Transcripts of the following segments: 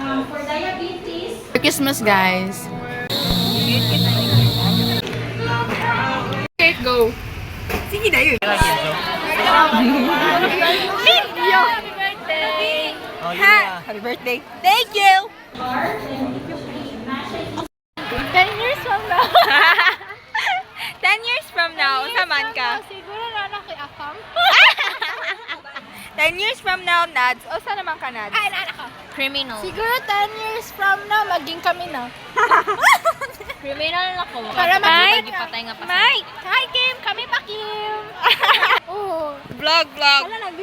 For diabetes. For Christmas, guys. Okay, go. Sige na yun. Video! Ha! Happy birthday. Thank you! 10 years from now. 10 years from now, saman ka. Siguro na nakiakam. 10 years from now, Nads. O, saan naman ka, Nads? Ay, naanak ka. Criminal. Siguro 10 years from now, maging kami na. Criminal na ko. Para makita niya. Patay nga pa. Mike! Hi, Kim! Kami pa, Kim! Oo. Vlog. Wala na,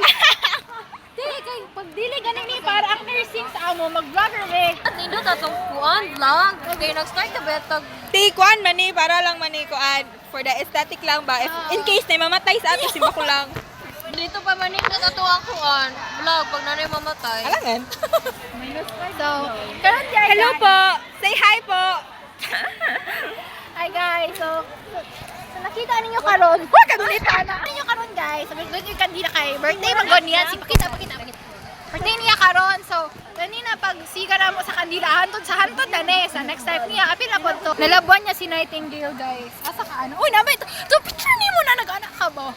Di, kay pagdili ganing ni para ang nursing sa amo, mag-vlogger me. Nindot atong kuan vlog. Okay, nag-start ka betag. Tikuan mani, para lang mani kuan. For the aesthetic lang ba? If, in case na mamatay sa ato, simba ko lang. Dito pa man nindot ato ang kuan vlog pag nanay mamatay. Alangan. So, karon guys. Hello po! Say hi po! Hi guys. So nakita ninyo karon. Wa ka dulita na. Ninyo karon guys. Sabi ko yung kandila kay birthday mag niya. Si pakita. Birthday niya karon. So, kanina pag siga na mo sa kandila hantod na sa next time niya apil na to. Nalabuan niya si Nightingale guys. Asa ka ano? Uy, namay to picture ni mo na nag-anak ka ba?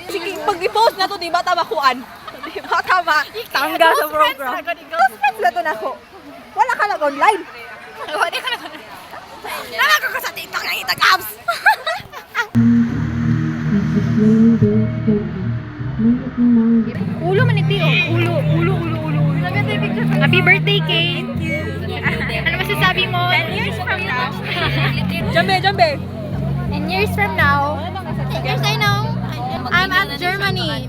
Sige, pag i-post na to, di ba tama kuan? Di ba tama? Tangga sa program. Close friends na to na ko. Wala ka lang online. Wala ka lang. Nalago ko sa TikTok ng itag-abs! Ulo man iti oh. Ulo. Happy birthday, Kate. Ano masasabi mo? 10 years from now. Jambe. 10 years from now. 10 years I know. I'm at Germany.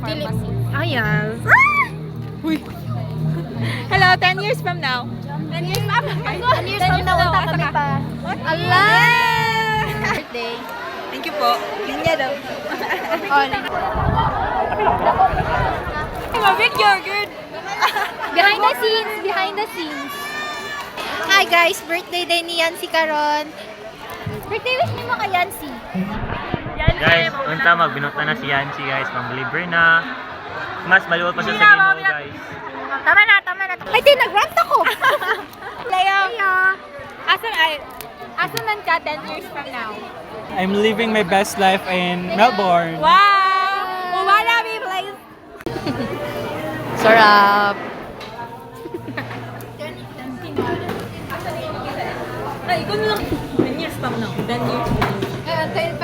Ayan. Uy. Hello, 10 years from now. 10 years from now. 10 years from now, unta kami pa. Allah! Birthday. Thank you po. Linya daw. On. Video, good. Behind the scenes. Hi guys, birthday day ni Yancy karon. Birthday wish niyo mo kay Yancy. Guys, unta magbinuta na si Yancy guys, pang-libre na. Mas maluot pa siya sa Ginoo guys. Tama na. Ay, di, nag-rant ako. Leo. Asan man ka 10 years from now? I'm living my best life in Melbourne. Wow! Wala me, please. Sarap. Ay, ikaw na lang. 10 years from now. 10 years.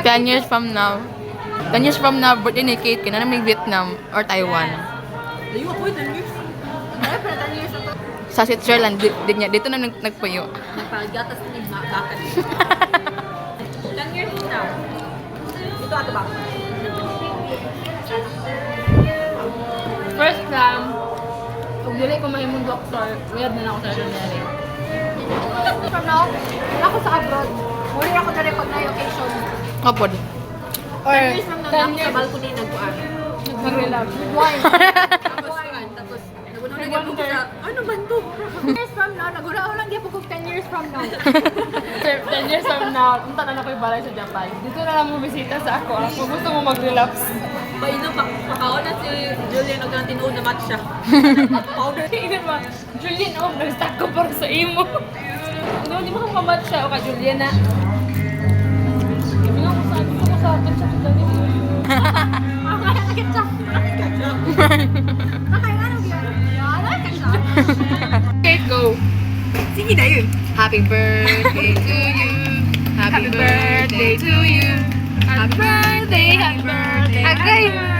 10 years from now. 10 years from now, birthday ni Kate, kina namin Vietnam or Taiwan. Layo ako 10 years. Sa Switzerland, dito na nagpuyo. Nagpagatas na yung bakit. 10 years from now. Ito ato ba? First time, kung dili ko mahimong doktor, weird na ako sa ordinary. From now, ako sa abroad. Muli ako na rin pag na-occasion. Kapod. Or 10 years from now, ako sa balcony nagkuan. Nag-relapse. wine. Tapos, nagunong na po sa, ano man to? 10 years from now, nagulao lang di po kung 10 years from now. 10 years from now, punta na ako yung balay sa Japan. Dito na lang mo bisita sa ako. Kung gusto mo mag-relapse. Painom, pakaon na si Julian og tinuod na match siya. Powder. Tingnan mo, Julian, nag-stack ko para sa imo. Hindi mo kang kamat siya. O ka, Julian na. Hindi mo ko sa akin siya. Okay, go. Sige na yun. Happy birthday to you. Happy birthday to you. Happy birthday, happy birthday.